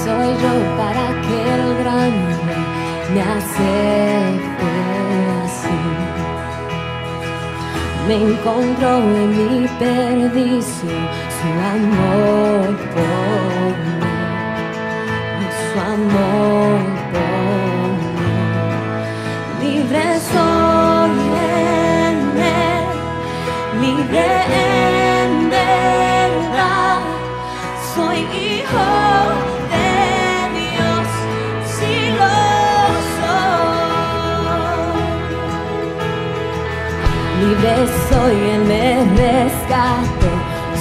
soy yo para que el grande me acepte así? Me encontró en mi perdición su amor por mí, su amor por mí. Libre soy en él, libre en verdad, soy hijo de Dios, si lo soy. Libre soy, Él me rescató,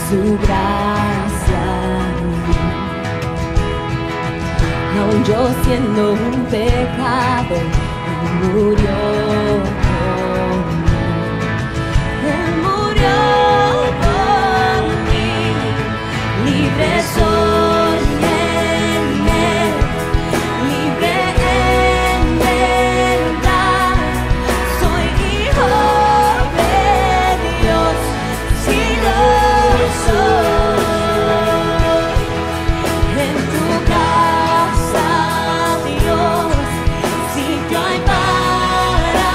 su gracia. Aún yo siendo un pecador, Él murió por mí. Él murió por mí. Libre soy en Él, libre en verdad, soy hijo de Dios, si lo soy. En tu casa, Dios, sitio hay para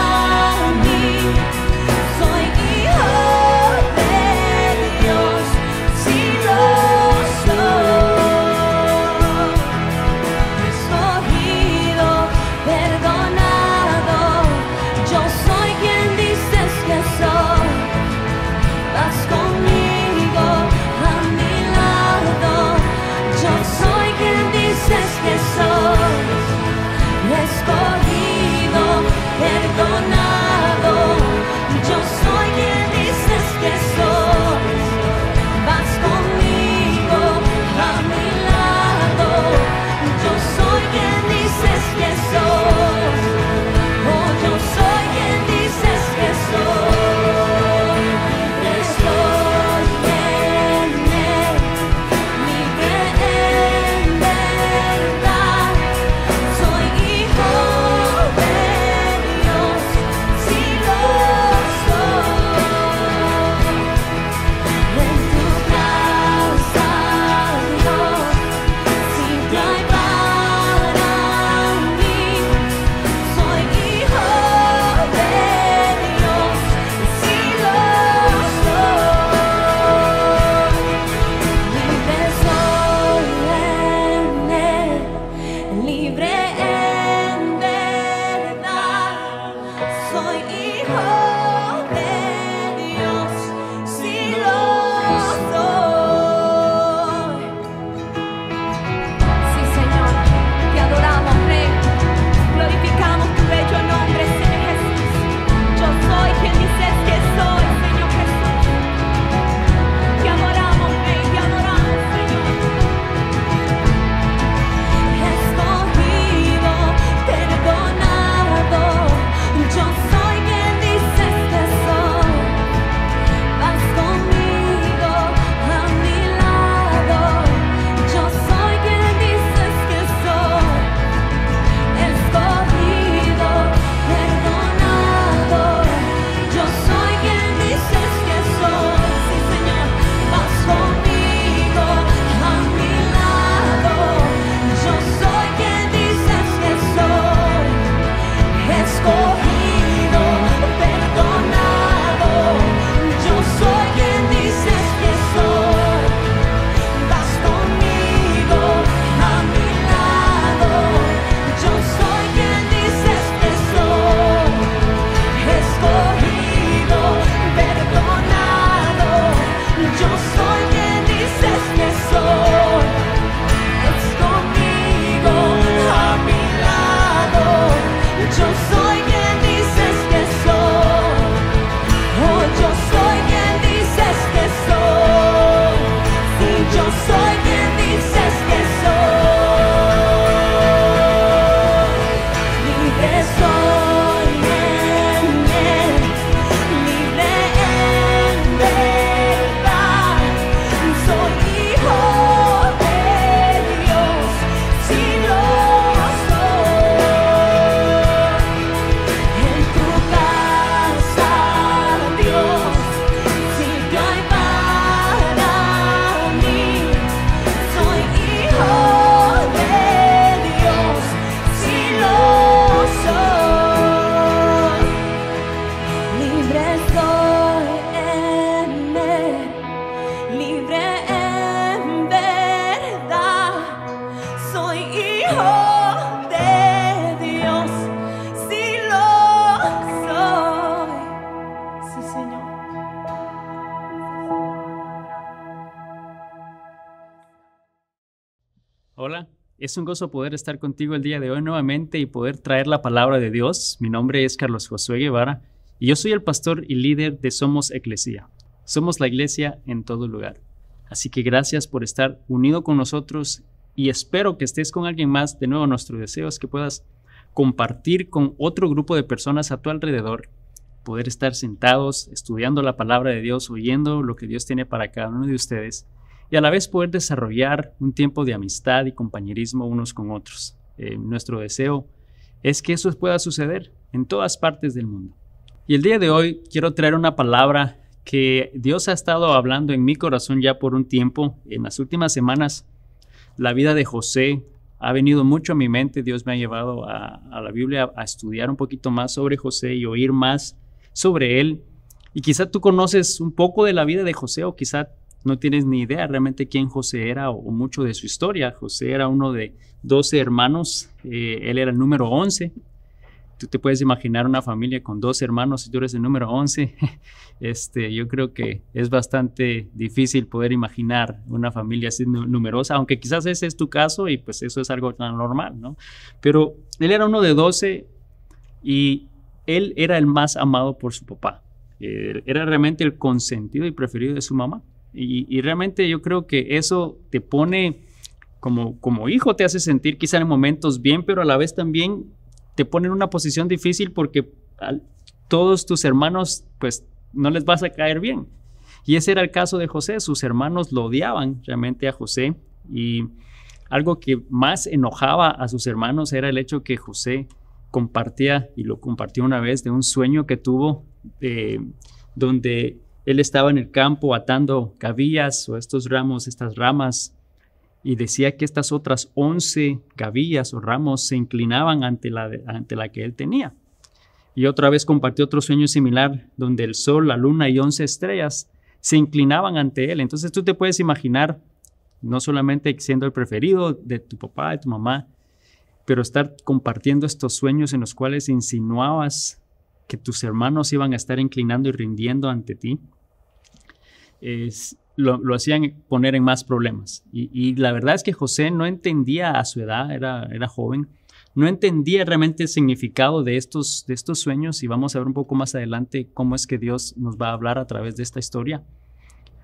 Es un gozo poder estar contigo el día de hoy nuevamente y poder traer la palabra de Dios. Mi nombre es Carlos Josué Guevara y yo soy el pastor y líder de Somos Eclesia. Somos la iglesia en todo lugar. Así que gracias por estar unido con nosotros y espero que estés con alguien más. De nuevo, nuestro deseo es que puedas compartir con otro grupo de personas a tu alrededor, poder estar sentados estudiando la palabra de Dios, oyendo lo que Dios tiene para cada uno de ustedes y a la vez poder desarrollar un tiempo de amistad y compañerismo unos con otros. Nuestro deseo es que eso pueda suceder en todas partes del mundo. Y el día de hoy quiero traer una palabra que Dios ha estado hablando en mi corazón ya por un tiempo. En las últimas semanas, la vida de José ha venido mucho a mi mente. Dios me ha llevado a la Biblia a estudiar un poquito más sobre José y oír más sobre él. Y quizá tú conoces un poco de la vida de José o quizá no tienes ni idea realmente quién José era o mucho de su historia. José era uno de 12 hermanos, él era el número 11. Tú te puedes imaginar una familia con 12 hermanos y tú eres el número 11. Yo creo que es bastante difícil poder imaginar una familia así numerosa, aunque quizás ese es tu caso y pues eso es algo tan normal, ¿no? Pero él era uno de 12 y él era el más amado por su papá. Era realmente el consentido y preferido de su mamá. Y realmente yo creo que eso te pone como hijo, te hace sentir quizá en momentos bien, pero a la vez también te pone en una posición difícil porque a todos tus hermanos pues no les vas a caer bien. Y ese era el caso de José. Sus hermanos lo odiaban realmente a José y algo que más enojaba a sus hermanos era el hecho que José compartía, y lo compartió una vez, de un sueño que tuvo donde él estaba en el campo atando gavillas o estas ramas, y decía que estas otras 11 gavillas o ramos se inclinaban ante la que él tenía. Y otra vez compartió otro sueño similar, donde el sol, la luna y 11 estrellas se inclinaban ante él. Entonces tú te puedes imaginar, no solamente siendo el preferido de tu papá, de tu mamá, pero estar compartiendo estos sueños en los cuales insinuabas que tus hermanos iban a estar inclinando y rindiendo ante ti, lo hacían poner en más problemas. Y la verdad es que José no entendía a su edad, era joven, no entendía realmente el significado de estos sueños, y vamos a ver un poco más adelante cómo es que Dios nos va a hablar a través de esta historia.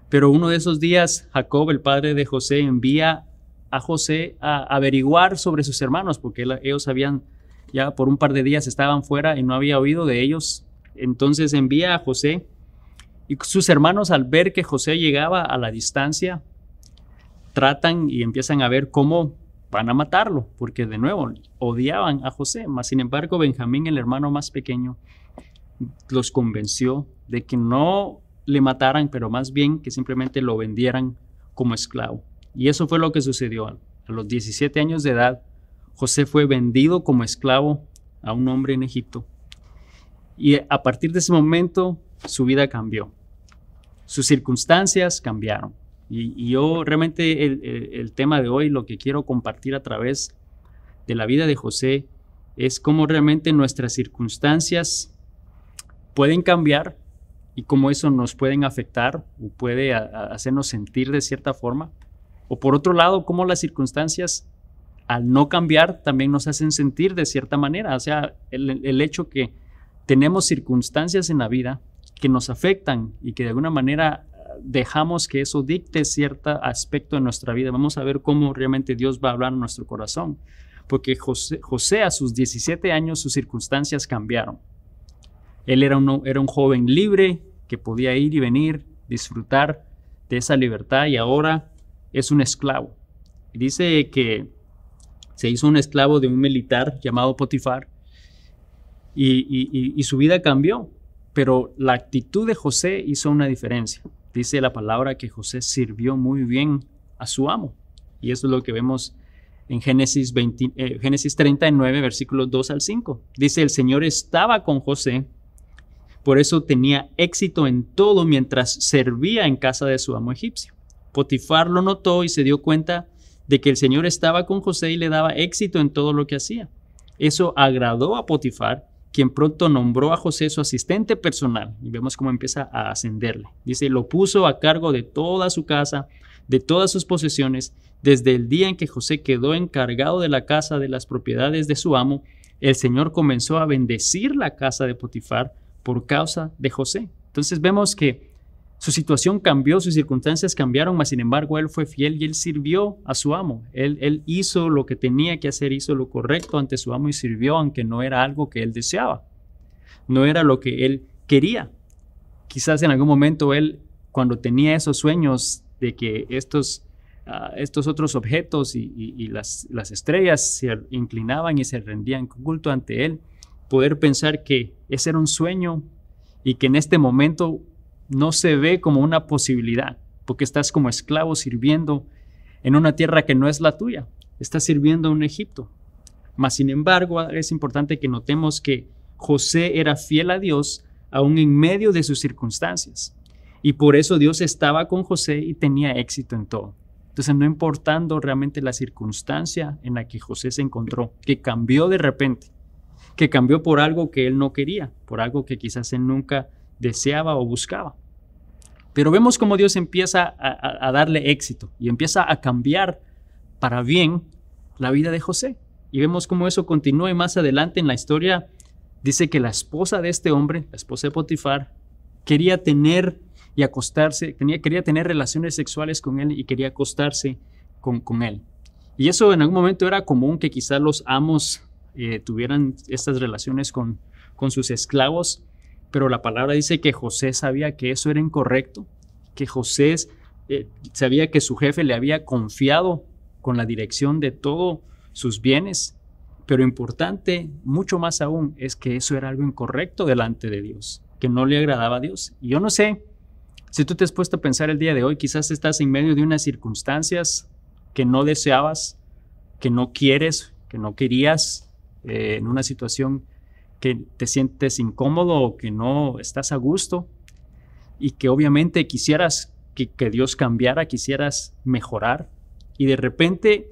Pero uno de esos días, Jacob, el padre de José, envía a José a averiguar sobre sus hermanos, porque ellos habían ya por un par de días estaban fuera y no había oído de ellos. Entonces envía a José, y sus hermanos, al ver que José llegaba a la distancia, tratan y empiezan a ver cómo van a matarlo, porque de nuevo odiaban a José. Mas sin embargo, Benjamín, el hermano más pequeño, los convenció de que no le mataran, pero más bien que simplemente lo vendieran como esclavo. Y eso fue lo que sucedió. A los 17 años de edad, José fue vendido como esclavo a un hombre en Egipto. Y a partir de ese momento, su vida cambió. Sus circunstancias cambiaron. Y yo realmente el tema de hoy, lo que quiero compartir a través de la vida de José, es cómo realmente nuestras circunstancias pueden cambiar y cómo eso nos pueden afectar o puede hacernos sentir de cierta forma. O por otro lado, cómo las circunstancias, al no cambiar, también nos hacen sentir de cierta manera. O sea, el hecho que tenemos circunstancias en la vida que nos afectan y que de alguna manera dejamos que eso dicte cierto aspecto de nuestra vida. Vamos a ver cómo realmente Dios va a hablar en nuestro corazón. Porque José a sus 17 años, sus circunstancias cambiaron. Él era un joven libre que podía ir y venir, disfrutar de esa libertad, y ahora es un esclavo. Dice que se hizo un esclavo de un militar llamado Potifar y su vida cambió, pero la actitud de José hizo una diferencia. Dice la palabra que José sirvió muy bien a su amo, y eso es lo que vemos en Génesis 39, versículos 2 al 5. Dice: el Señor estaba con José, por eso tenía éxito en todo mientras servía en casa de su amo egipcio. Potifar lo notó y se dio cuenta de que el Señor estaba con José y le daba éxito en todo lo que hacía. Eso agradó a Potifar, quien pronto nombró a José su asistente personal, y vemos cómo empieza a ascenderle. Dice: lo puso a cargo de toda su casa, de todas sus posesiones. Desde el día en que José quedó encargado de la casa de las propiedades de su amo, el Señor comenzó a bendecir la casa de Potifar por causa de José. Entonces vemos que su situación cambió, sus circunstancias cambiaron, mas sin embargo él fue fiel y él sirvió a su amo. Él hizo lo que tenía que hacer, hizo lo correcto ante su amo y sirvió, aunque no era algo que él deseaba, no era lo que él quería. Quizás en algún momento él, cuando tenía esos sueños de que estos otros objetos y las estrellas se inclinaban y se rendían culto ante él, poder pensar que ese era un sueño y que en este momento no se ve como una posibilidad, porque estás como esclavo sirviendo en una tierra que no es la tuya, estás sirviendo en Egipto. Mas sin embargo, es importante que notemos que José era fiel a Dios aún en medio de sus circunstancias, y por eso Dios estaba con José y tenía éxito en todo. Entonces, no importando realmente la circunstancia en la que José se encontró, que cambió de repente, que cambió por algo que él no quería, por algo que quizás él nunca deseaba o buscaba. Pero vemos cómo Dios empieza a darle éxito y empieza a cambiar para bien la vida de José. Y vemos cómo eso continúa, y más adelante en la historia dice que la esposa de este hombre, la esposa de Potifar, quería tener y acostarse, quería tener relaciones sexuales con él y quería acostarse con él. Y eso en algún momento era común, que quizás los amos tuvieran estas relaciones con sus esclavos, pero la palabra dice que José sabía que eso era incorrecto, que José sabía que su jefe le había confiado con la dirección de todos sus bienes, pero importante, mucho más aún, es que eso era algo incorrecto delante de Dios, que no le agradaba a Dios. Y yo no sé si tú te has puesto a pensar el día de hoy, quizás estás en medio de unas circunstancias que no deseabas, que no quieres, que no querías, en una situación que te sientes incómodo o que no estás a gusto, y que obviamente quisieras que Dios cambiara, quisieras mejorar, y de repente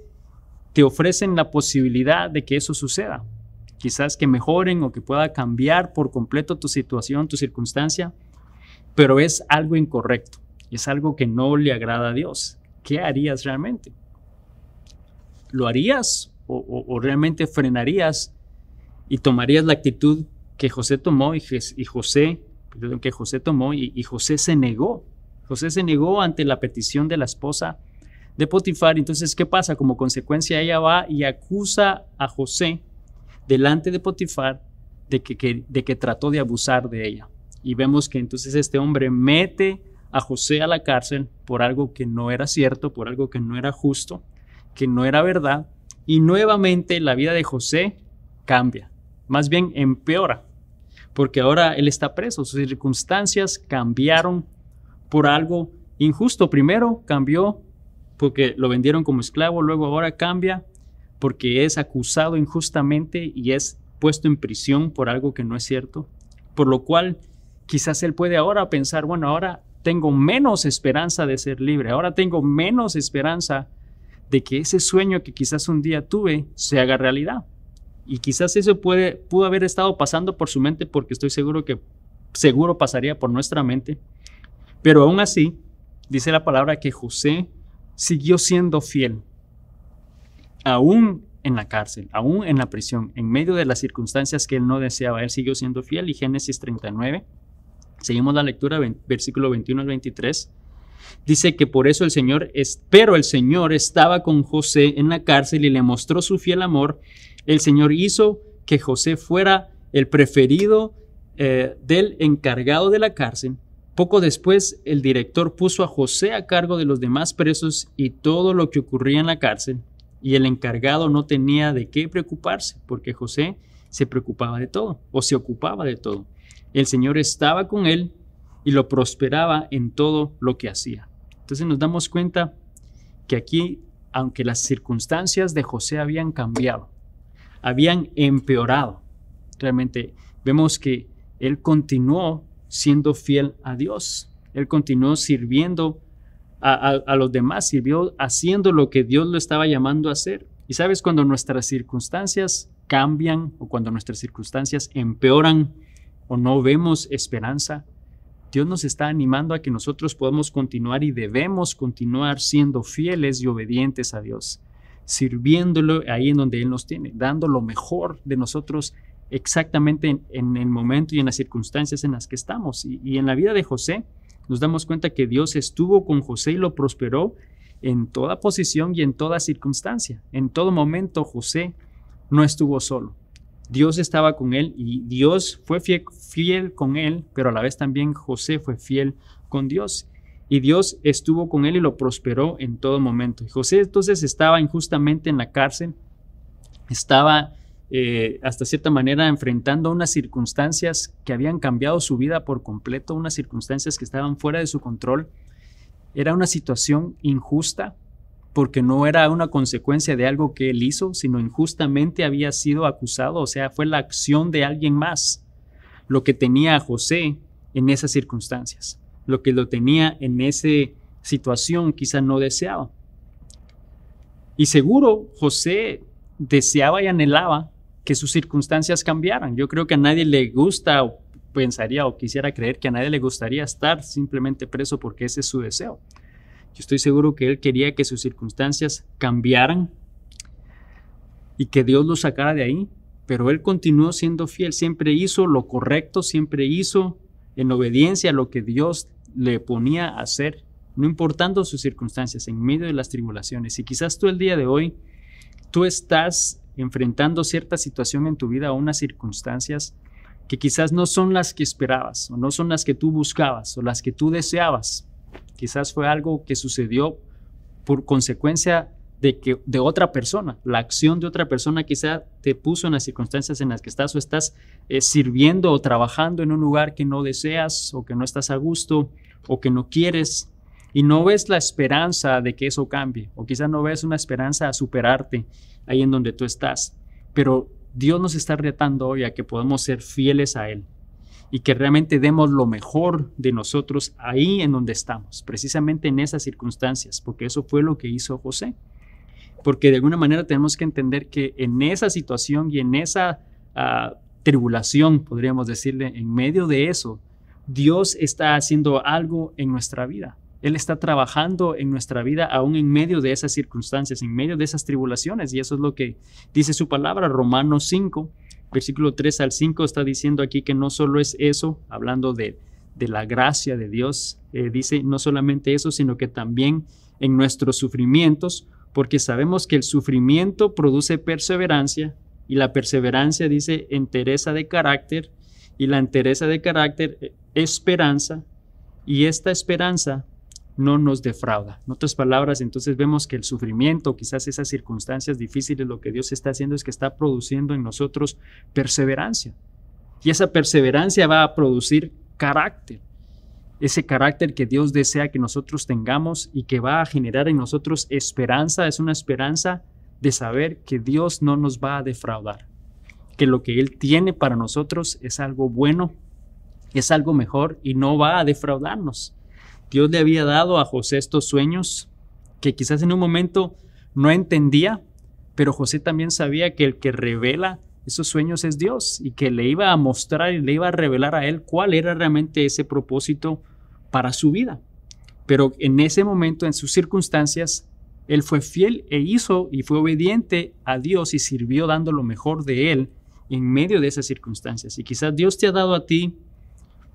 te ofrecen la posibilidad de que eso suceda. Quizás que mejoren o que pueda cambiar por completo tu situación, tu circunstancia, pero es algo incorrecto, es algo que no le agrada a Dios. ¿Qué harías realmente? ¿Lo harías o realmente frenarías y tomarías la actitud que José tomó y José se negó? José se negó ante la petición de la esposa de Potifar. Entonces, ¿qué pasa? Como consecuencia, ella va y acusa a José delante de Potifar de que trató de abusar de ella. Y vemos que entonces este hombre mete a José a la cárcel por algo que no era cierto, por algo que no era justo, que no era verdad. Y nuevamente la vida de José cambia, más bien empeora, porque ahora él está preso. Sus circunstancias cambiaron por algo injusto. Primero cambió porque lo vendieron como esclavo, luego ahora cambia porque es acusado injustamente y es puesto en prisión por algo que no es cierto, por lo cual quizás él puede ahora pensar, bueno, ahora tengo menos esperanza de ser libre, ahora tengo menos esperanza de que ese sueño que quizás un día tuve se haga realidad. Y quizás eso pudo haber estado pasando por su mente, porque estoy seguro que pasaría por nuestra mente. Pero aún así, dice la palabra que José siguió siendo fiel, aún en la cárcel, aún en la prisión, en medio de las circunstancias que él no deseaba. Él siguió siendo fiel. Y Génesis 39, seguimos la lectura, versículo 21 al 23, dice que por eso el Señor estaba con José en la cárcel y le mostró su fiel amor. El Señor hizo que José fuera el preferido del encargado de la cárcel. Poco después, el director puso a José a cargo de los demás presos y todo lo que ocurría en la cárcel, y el encargado no tenía de qué preocuparse, porque José se preocupaba de todo, o se ocupaba de todo. El Señor estaba con él y lo prosperaba en todo lo que hacía. Entonces nos damos cuenta que aquí, aunque las circunstancias de José habían cambiado, habían empeorado, realmente vemos que él continuó siendo fiel a Dios. Él continuó sirviendo a los demás, sirvió haciendo lo que Dios lo estaba llamando a hacer. Y sabes, cuando nuestras circunstancias cambian o cuando nuestras circunstancias empeoran o no vemos esperanza, Dios nos está animando a que nosotros podamos continuar y debemos continuar siendo fieles y obedientes a Dios, sirviéndolo ahí en donde Él nos tiene, dando lo mejor de nosotros exactamente en el momento y en las circunstancias en las que estamos. Y en la vida de José nos damos cuenta que Dios estuvo con José y lo prosperó en toda posición y en toda circunstancia. En todo momento José no estuvo solo. Dios estaba con él y Dios fue fiel con él, pero a la vez también José fue fiel con Dios. Y Dios estuvo con él y lo prosperó en todo momento. Y José entonces estaba injustamente en la cárcel, estaba hasta cierta manera enfrentando unas circunstancias que habían cambiado su vida por completo, unas circunstancias que estaban fuera de su control. Era una situación injusta, porque no era una consecuencia de algo que él hizo, sino injustamente había sido acusado, o sea, fue la acción de alguien más lo que tenía a José en esas circunstancias, lo que lo tenía en esa situación quizá no deseaba. Y seguro José deseaba y anhelaba que sus circunstancias cambiaran. Yo creo que a nadie le gusta o pensaría o quisiera creer que a nadie le gustaría estar simplemente preso porque ese es su deseo. Yo estoy seguro que él quería que sus circunstancias cambiaran y que Dios lo sacara de ahí, pero él continuó siendo fiel, siempre hizo lo correcto, siempre hizo en obediencia a lo que Dios le ponía a hacer, no importando sus circunstancias, en medio de las tribulaciones. Y quizás tú el día de hoy, tú estás enfrentando cierta situación en tu vida o unas circunstancias que quizás no son las que esperabas, o no son las que tú buscabas, o las que tú deseabas. Quizás fue algo que sucedió por consecuencia de otra persona. La acción de otra persona quizá te puso en las circunstancias en las que estás o estás sirviendo o trabajando en un lugar que no deseas o que no estás a gusto o que no quieres y no ves la esperanza de que eso cambie o quizá no ves una esperanza a superarte ahí en donde tú estás. Pero Dios nos está retando hoy a que podamos ser fieles a Él y que realmente demos lo mejor de nosotros ahí en donde estamos, precisamente en esas circunstancias, porque eso fue lo que hizo José. Porque de alguna manera tenemos que entender que en esa situación y en esa tribulación, podríamos decirle, en medio de eso, Dios está haciendo algo en nuestra vida. Él está trabajando en nuestra vida aún en medio de esas circunstancias, en medio de esas tribulaciones, y eso es lo que dice su palabra, Romanos 5, versículo 3 al 5 está diciendo aquí que no solo es eso, hablando de la gracia de Dios, dice no solamente eso, sino que también en nuestros sufrimientos, porque sabemos que el sufrimiento produce perseverancia y la perseverancia dice entereza de carácter y la entereza de carácter esperanza y esta esperanza no nos defrauda. En otras palabras, entonces vemos que el sufrimiento, quizás esas circunstancias difíciles, lo que Dios está haciendo es que está produciendo en nosotros perseverancia. Y esa perseverancia va a producir carácter. Ese carácter que Dios desea que nosotros tengamos y que va a generar en nosotros esperanza, es una esperanza de saber que Dios no nos va a defraudar, que lo que Él tiene para nosotros es algo bueno, es algo mejor y no va a defraudarnos. Dios le había dado a José estos sueños que quizás en un momento no entendía, pero José también sabía que el que revela esos sueños es Dios y que le iba a mostrar y le iba a revelar a él cuál era realmente ese propósito para su vida. Pero en ese momento, en sus circunstancias, él fue fiel e hizo y fue obediente a Dios y sirvió dando lo mejor de él en medio de esas circunstancias. Y quizás Dios te ha dado a ti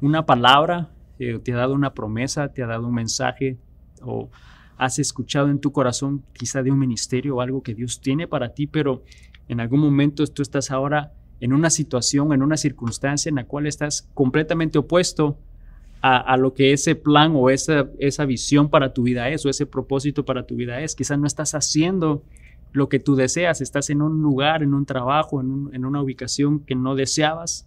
una palabra, te ha dado una promesa, te ha dado un mensaje o has escuchado en tu corazón quizá de un ministerio o algo que Dios tiene para ti, pero en algún momento tú estás ahora en una situación, en una circunstancia en la cual estás completamente opuesto a lo que ese plan o esa visión para tu vida es o ese propósito para tu vida es. Quizás no estás haciendo lo que tú deseas, estás en un lugar, en un trabajo, en una ubicación que no deseabas.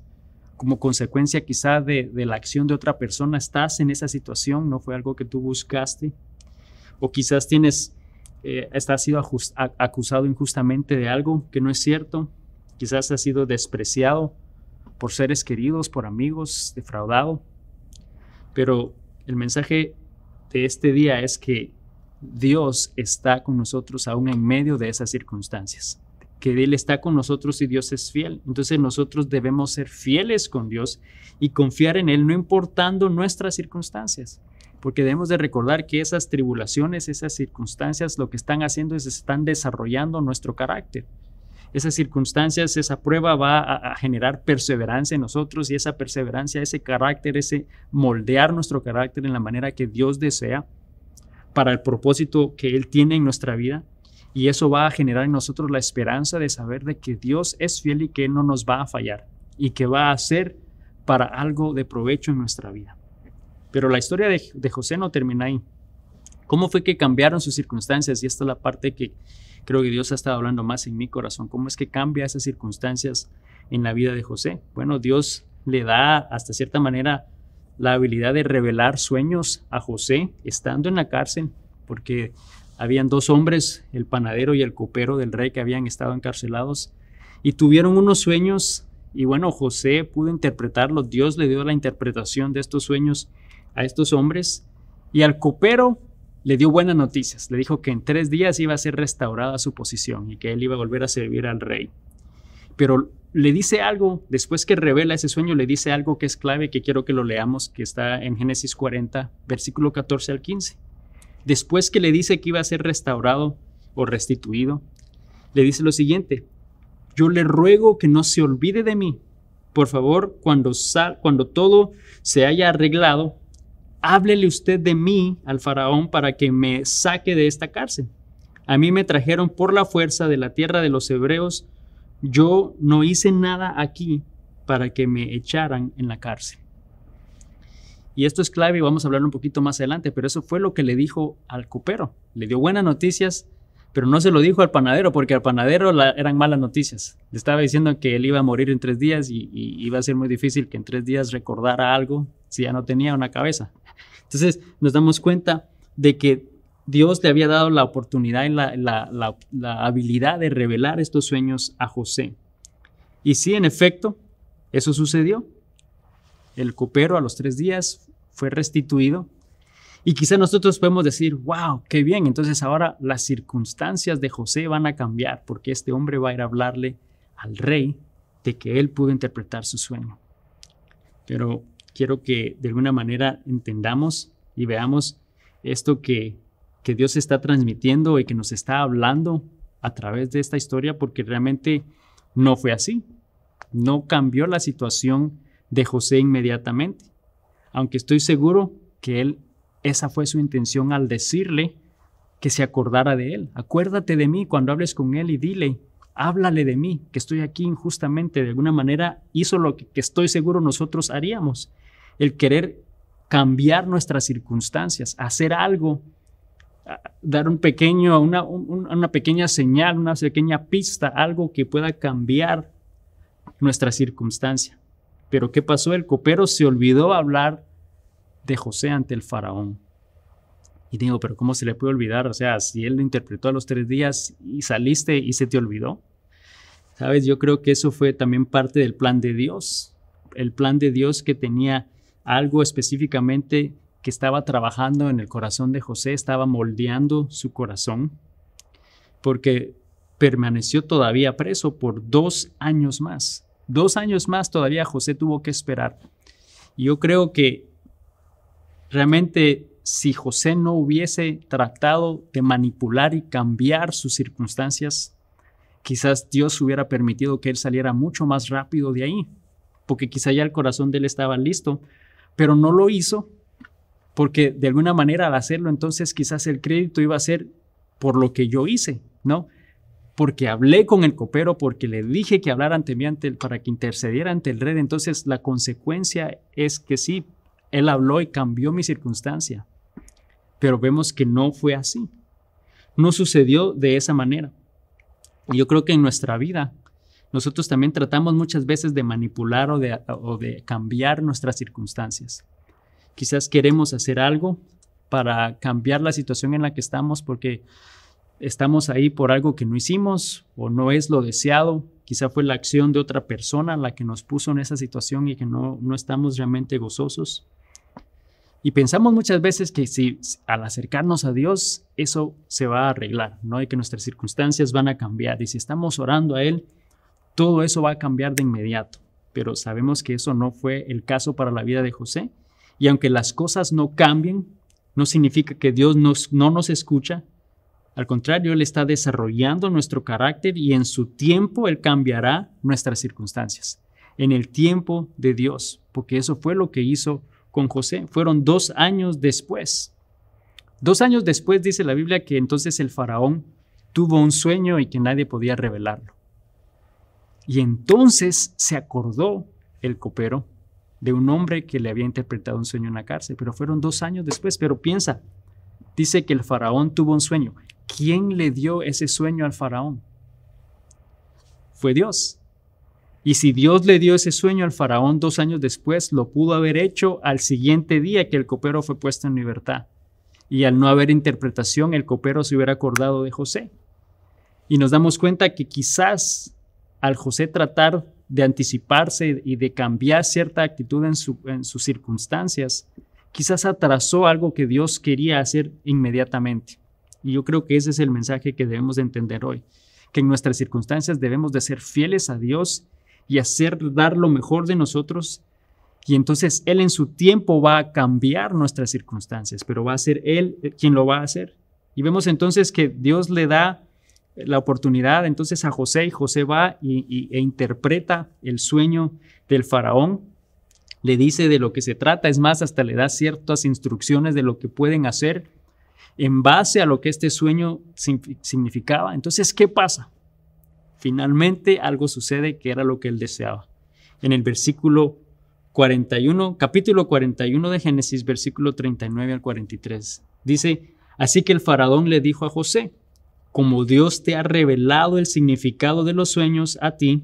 Como consecuencia quizá de la acción de otra persona, estás en esa situación, no fue algo que tú buscaste. O quizás estás sido acusado injustamente de algo que no es cierto. Quizás has sido despreciado por seres queridos, por amigos, defraudado. Pero el mensaje de este día es que Dios está con nosotros aún en medio de esas circunstancias. que Él está con nosotros y Dios es fiel. Entonces nosotros debemos ser fieles con Dios y confiar en Él, no importando nuestras circunstancias. Porque debemos de recordar que esas tribulaciones, esas circunstancias, lo que están haciendo es están desarrollando nuestro carácter. Esas circunstancias, esa prueba va a generar perseverancia en nosotros y esa perseverancia, ese carácter, ese moldear nuestro carácter en la manera que Dios desea para el propósito que Él tiene en nuestra vida. Y eso va a generar en nosotros la esperanza de saber de que Dios es fiel y que Él no nos va a fallar y que va a hacer para algo de provecho en nuestra vida. Pero la historia de José no termina ahí. ¿Cómo fue que cambiaron sus circunstancias? Y esta es la parte que creo que Dios ha estado hablando más en mi corazón. ¿Cómo es que cambia esas circunstancias en la vida de José? Bueno, Dios le da hasta cierta manera la habilidad de revelar sueños a José estando en la cárcel, porque habían dos hombres, el panadero y el copero del rey, que habían estado encarcelados y tuvieron unos sueños. Y bueno, José pudo interpretarlos. Dios le dio la interpretación de estos sueños a estos hombres, y al copero le dio buenas noticias. Le dijo que en 3 días iba a ser restaurada su posición y que él iba a volver a servir al rey. Pero le dice algo, después que revela ese sueño, le dice algo que es clave, que quiero que lo leamos, que está en Génesis 40, versículo 14 al 15. Después que le dice que iba a ser restaurado o restituido, le dice lo siguiente: yo le ruego que no se olvide de mí. Por favor, cuando todo se haya arreglado, háblele usted de mí al faraón para que me saque de esta cárcel. A mí me trajeron por la fuerza de la tierra de los hebreos. Yo no hice nada aquí para que me echaran en la cárcel. Y esto es clave y vamos a hablar un poquito más adelante, pero eso fue lo que le dijo al copero. Le dio buenas noticias, pero no se lo dijo al panadero, porque al panadero eran malas noticias. Le estaba diciendo que él iba a morir en 3 días y iba a ser muy difícil que en 3 días recordara algo si ya no tenía una cabeza. Entonces nos damos cuenta de que Dios le había dado la oportunidad y la habilidad de revelar estos sueños a José. Y sí, en efecto, eso sucedió. El copero a los 3 días fue restituido. Y quizá nosotros podemos decir, wow, qué bien, entonces ahora las circunstancias de José van a cambiar porque este hombre va a ir a hablarle al rey de que él pudo interpretar su sueño. Pero quiero que de alguna manera entendamos y veamos esto que Dios está transmitiendo y que nos está hablando a través de esta historia, porque realmente no fue así. No cambió la situación de José inmediatamente, aunque estoy seguro que esa fue su intención al decirle que se acordara de él. Acuérdate de mí cuando hables con él y dile, háblale de mí, que estoy aquí injustamente. De alguna manera hizo lo que estoy seguro nosotros haríamos, el querer cambiar nuestras circunstancias, hacer algo, dar una pequeña señal, una pequeña pista, algo que pueda cambiar nuestra circunstancia. Pero ¿qué pasó? El copero se olvidó hablar de José ante el faraón. Y digo, pero ¿cómo se le puede olvidar? O sea, si él lo interpretó a los 3 días y saliste y se te olvidó. ¿Sabes? Yo creo que eso fue también parte del plan de Dios. El plan de Dios que tenía algo específicamente que estaba trabajando en el corazón de José, estaba moldeando su corazón, porque permaneció todavía preso por 2 años más. 2 años más todavía José tuvo que esperar. Y yo creo que realmente si José no hubiese tratado de manipular y cambiar sus circunstancias, quizás Dios hubiera permitido que él saliera mucho más rápido de ahí, porque quizá ya el corazón de él estaba listo, pero no lo hizo, porque de alguna manera al hacerlo entonces quizás el crédito iba a ser por lo que yo hice, ¿no? Porque hablé con el copero, porque le dije que hablara ante mí para que intercediera ante el rey. Entonces la consecuencia es que sí, él habló y cambió mi circunstancia. Pero vemos que no fue así. No sucedió de esa manera. Y yo creo que en nuestra vida nosotros también tratamos muchas veces de manipular o de cambiar nuestras circunstancias. Quizás queremos hacer algo para cambiar la situación en la que estamos porque estamos ahí por algo que no hicimos o no es lo deseado. Quizá fue la acción de otra persona la que nos puso en esa situación y que no estamos realmente gozosos. Y pensamos muchas veces que si al acercarnos a Dios, eso se va a arreglar, ¿no? Y que nuestras circunstancias van a cambiar. Y si estamos orando a Él, todo eso va a cambiar de inmediato. Pero sabemos que eso no fue el caso para la vida de José. Y aunque las cosas no cambien, no significa que Dios no nos escucha. Al contrario, Él está desarrollando nuestro carácter y en su tiempo Él cambiará nuestras circunstancias. En el tiempo de Dios, porque eso fue lo que hizo con José. Fueron 2 años después. 2 años después dice la Biblia que entonces el faraón tuvo un sueño y que nadie podía revelarlo. Y entonces se acordó el copero de un hombre que le había interpretado un sueño en la cárcel, pero fueron 2 años después. Pero piensa, dice que el faraón tuvo un sueño. ¿Quién le dio ese sueño al faraón? Fue Dios. Y si Dios le dio ese sueño al faraón 2 años después, lo pudo haber hecho al siguiente día que el copero fue puesto en libertad. Y al no haber interpretación, el copero se hubiera acordado de José. Y nos damos cuenta que quizás al José tratar de anticiparse y de cambiar cierta actitud en sus circunstancias, quizás atrasó algo que Dios quería hacer inmediatamente. Y yo creo que ese es el mensaje que debemos de entender hoy, que en nuestras circunstancias debemos de ser fieles a Dios y dar lo mejor de nosotros, y entonces Él en su tiempo va a cambiar nuestras circunstancias, pero va a ser Él quien lo va a hacer. Y vemos entonces que Dios le da la oportunidad entonces a José, y José va e interpreta el sueño del faraón, le dice de lo que se trata, es más, hasta le da ciertas instrucciones de lo que pueden hacer en base a lo que este sueño significaba. Entonces, ¿qué pasa? Finalmente algo sucede que era lo que él deseaba. En el versículo 41, capítulo 41 de Génesis, versículo 39 al 43, dice: así que el faraón le dijo a José: como Dios te ha revelado el significado de los sueños a ti,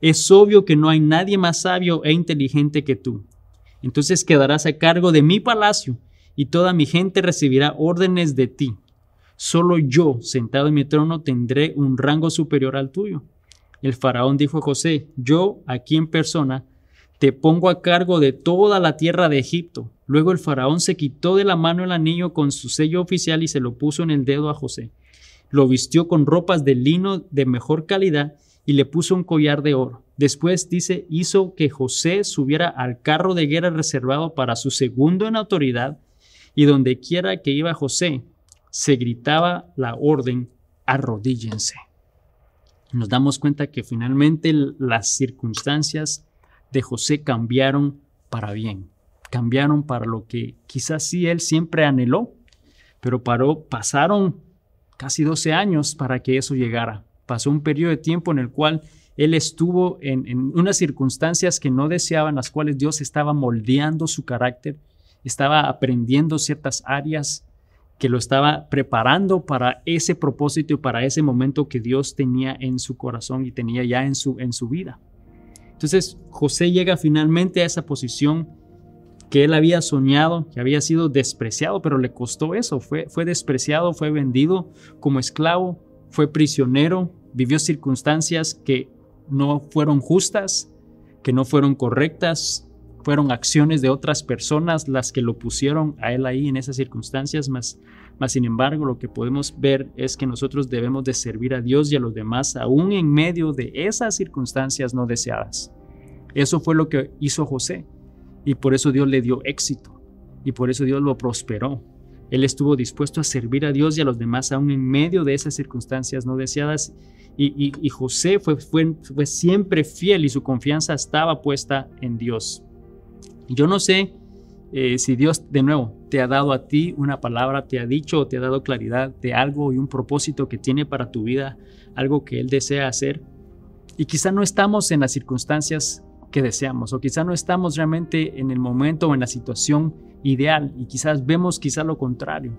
es obvio que no hay nadie más sabio e inteligente que tú. Entonces quedarás a cargo de mi palacio y toda mi gente recibirá órdenes de ti. Solo yo, sentado en mi trono, tendré un rango superior al tuyo. El faraón dijo a José: yo, aquí en persona, te pongo a cargo de toda la tierra de Egipto. Luego el faraón se quitó de la mano el anillo con su sello oficial y se lo puso en el dedo a José. Lo vistió con ropas de lino de mejor calidad y le puso un collar de oro. Después, dice, hizo que José subiera al carro de guerra reservado para su segundo en autoridad, y donde quiera que iba José, se gritaba la orden: arrodíllense. Nos damos cuenta que finalmente las circunstancias de José cambiaron para bien, cambiaron para lo que quizás sí él siempre anheló, pero pasaron casi 12 años para que eso llegara. Pasó un periodo de tiempo en el cual él estuvo en unas circunstancias que no deseaba, en las cuales Dios estaba moldeando su carácter, estaba aprendiendo ciertas áreas que lo estaba preparando para ese propósito y para ese momento que Dios tenía en su corazón y tenía ya en su vida. Entonces José llega finalmente a esa posición que él había soñado, que había sido despreciado, pero le costó eso. Fue despreciado, fue vendido como esclavo, fue prisionero, vivió circunstancias que no fueron justas, que no fueron correctas. Fueron acciones de otras personas las que lo pusieron a él ahí en esas circunstancias, más sin embargo lo que podemos ver es que nosotros debemos de servir a Dios y a los demás aún en medio de esas circunstancias no deseadas. Eso fue lo que hizo José y por eso Dios le dio éxito y por eso Dios lo prosperó. Él estuvo dispuesto a servir a Dios y a los demás aún en medio de esas circunstancias no deseadas, y José fue siempre fiel y su confianza estaba puesta en Dios. Yo no sé si Dios de nuevo te ha dado a ti una palabra, te ha dicho o te ha dado claridad de algo y un propósito que tiene para tu vida, algo que Él desea hacer, y quizá no estamos en las circunstancias que deseamos, o quizá no estamos realmente en el momento o en la situación ideal, y quizás vemos lo contrario.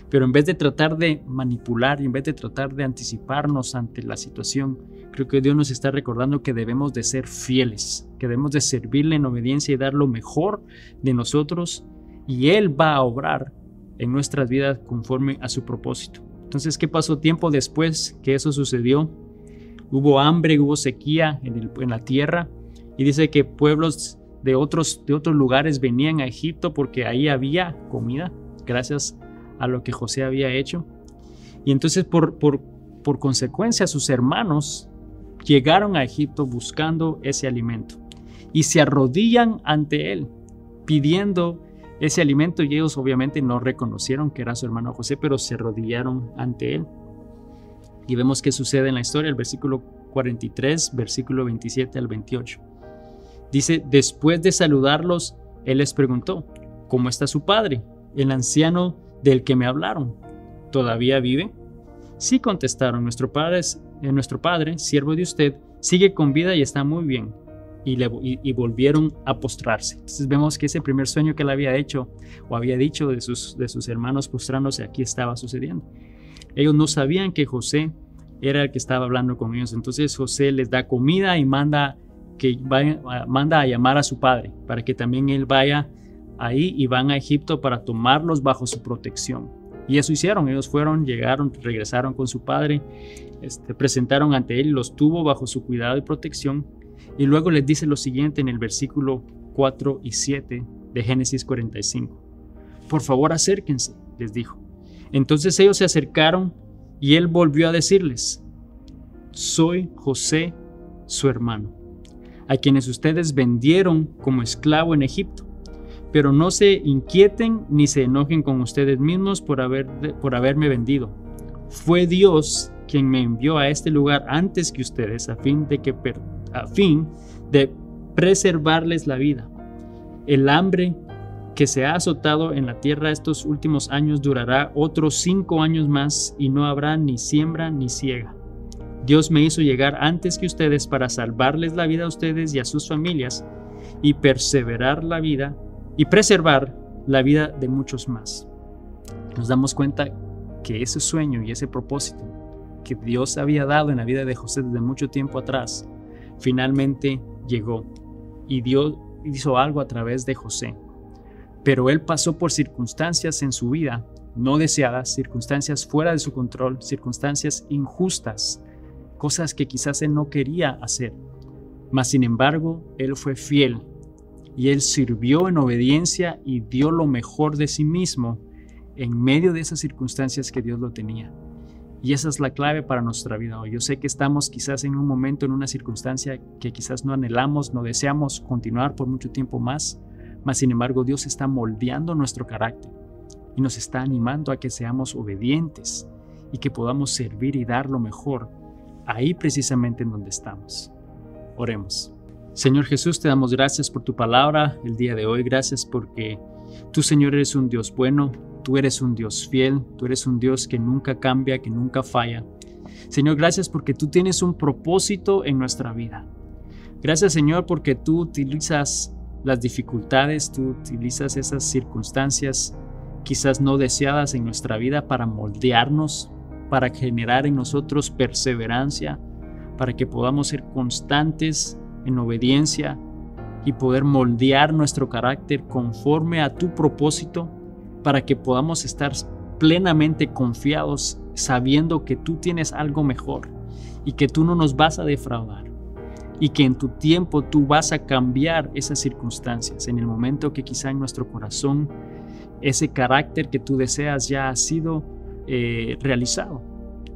Pero en vez de tratar de manipular y en vez de tratar de anticiparnos ante la situación, creo que Dios nos está recordando que debemos de ser fieles, que debemos de servirle en obediencia y dar lo mejor de nosotros, y Él va a obrar en nuestras vidas conforme a su propósito. Entonces, ¿qué pasó tiempo después que eso sucedió? Hubo hambre, hubo sequía en la tierra, y dice que pueblos de otros lugares venían a Egipto porque ahí había comida, gracias a lo que José había hecho. Y entonces por consecuencia sus hermanos llegaron a Egipto buscando ese alimento y se arrodillan ante él pidiendo ese alimento, y ellos obviamente no reconocieron que era su hermano José, pero se arrodillaron ante él. Y vemos qué sucede en la historia, el versículo 43, versículo 27 al 28. Dice: después de saludarlos, él les preguntó: ¿cómo está su padre, el anciano del que me hablaron? ¿Todavía vive? Sí, contestaron: nuestro padre, siervo de usted, sigue con vida y está muy bien. Y volvieron a postrarse. Entonces vemos que ese primer sueño que él había hecho o había dicho de sus hermanos postrándose, aquí estaba sucediendo. Ellos no sabían que José era el que estaba hablando con ellos. Entonces José les da comida y manda a llamar a su padre para que también él vaya ahí, y van a Egipto para tomarlos bajo su protección. Y eso hicieron. Ellos regresaron con su padre, presentaron ante él y los tuvo bajo su cuidado y protección. Y luego les dice lo siguiente en el versículo 4 y 7 de Génesis 45. Por favor, acérquense, les dijo. Entonces ellos se acercaron y él volvió a decirles: soy José, su hermano, a quienes ustedes vendieron como esclavo en Egipto. Pero no se inquieten ni se enojen con ustedes mismos por haberme vendido. Fue Dios quien me envió a este lugar antes que ustedes a fin de preservarles la vida. El hambre que se ha azotado en la tierra estos últimos años durará otros 5 años más, y no habrá ni siembra ni siega. Dios me hizo llegar antes que ustedes para salvarles la vida a ustedes y a sus familias, y preservar la vida de muchos más. Nos damos cuenta que ese sueño y ese propósito que Dios había dado en la vida de José desde mucho tiempo atrás, finalmente llegó, y Dios hizo algo a través de José. Pero él pasó por circunstancias en su vida no deseadas, circunstancias fuera de su control, circunstancias injustas, cosas que quizás él no quería hacer. Mas sin embargo, él fue fiel y él sirvió en obediencia y dio lo mejor de sí mismo en medio de esas circunstancias que Dios lo tenía. Y esa es la clave para nuestra vida hoy. Yo sé que estamos quizás en un momento, en una circunstancia que quizás no anhelamos, no deseamos continuar por mucho tiempo más, mas sin embargo Dios está moldeando nuestro carácter y nos está animando a que seamos obedientes y que podamos servir y dar lo mejor ahí precisamente en donde estamos. Oremos. Señor Jesús, te damos gracias por tu palabra el día de hoy. Gracias porque tú, Señor, eres un Dios bueno, tú eres un Dios fiel, tú eres un Dios que nunca cambia, que nunca falla. Señor, gracias porque tú tienes un propósito en nuestra vida. Gracias, Señor, porque tú utilizas las dificultades, tú utilizas esas circunstancias quizás no deseadas en nuestra vida para moldearnos, para generar en nosotros perseverancia, para que podamos ser constantes en obediencia y poder moldear nuestro carácter conforme a tu propósito, para que podamos estar plenamente confiados sabiendo que tú tienes algo mejor y que tú no nos vas a defraudar y que en tu tiempo tú vas a cambiar esas circunstancias en el momento que quizá en nuestro corazón ese carácter que tú deseas ya ha sido realizado.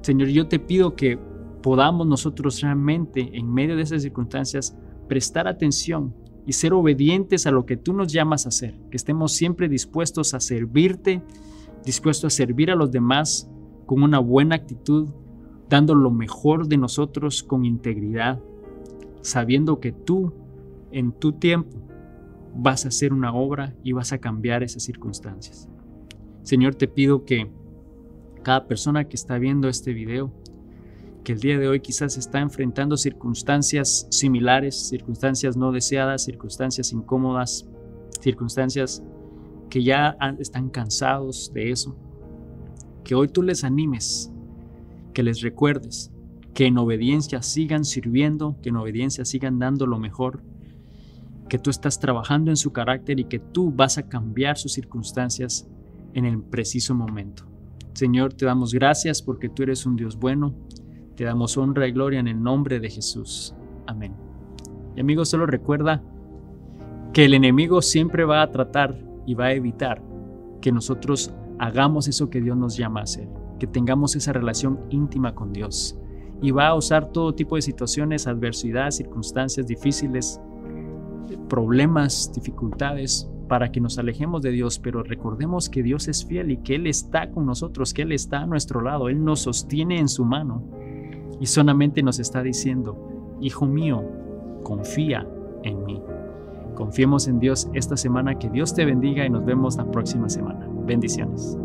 Señor, yo te pido que podamos nosotros realmente en medio de esas circunstancias prestar atención y ser obedientes a lo que tú nos llamas a hacer, que estemos siempre dispuestos a servirte, dispuestos a servir a los demás con una buena actitud, dando lo mejor de nosotros con integridad, sabiendo que tú en tu tiempo vas a hacer una obra y vas a cambiar esas circunstancias. Señor, te pido que cada persona que está viendo este video, que el día de hoy quizás está enfrentando circunstancias similares, circunstancias no deseadas, circunstancias incómodas, circunstancias que ya están cansados de eso, que hoy tú les animes, que les recuerdes que en obediencia sigan sirviendo, que en obediencia sigan dando lo mejor, que tú estás trabajando en su carácter y que tú vas a cambiar sus circunstancias en el preciso momento. Señor, te damos gracias porque tú eres un Dios bueno. Te damos honra y gloria en el nombre de Jesús. Amén. Y amigos, solo recuerda que el enemigo siempre va a tratar y va a evitar que nosotros hagamos eso que Dios nos llama a hacer, que tengamos esa relación íntima con Dios. Y va a usar todo tipo de situaciones, adversidad, circunstancias difíciles, problemas, dificultades, para que nos alejemos de Dios. Pero recordemos que Dios es fiel y que Él está con nosotros, que Él está a nuestro lado. Él nos sostiene en su mano y solamente nos está diciendo: hijo mío, confía en mí. Confiemos en Dios esta semana. Que Dios te bendiga y nos vemos la próxima semana. Bendiciones.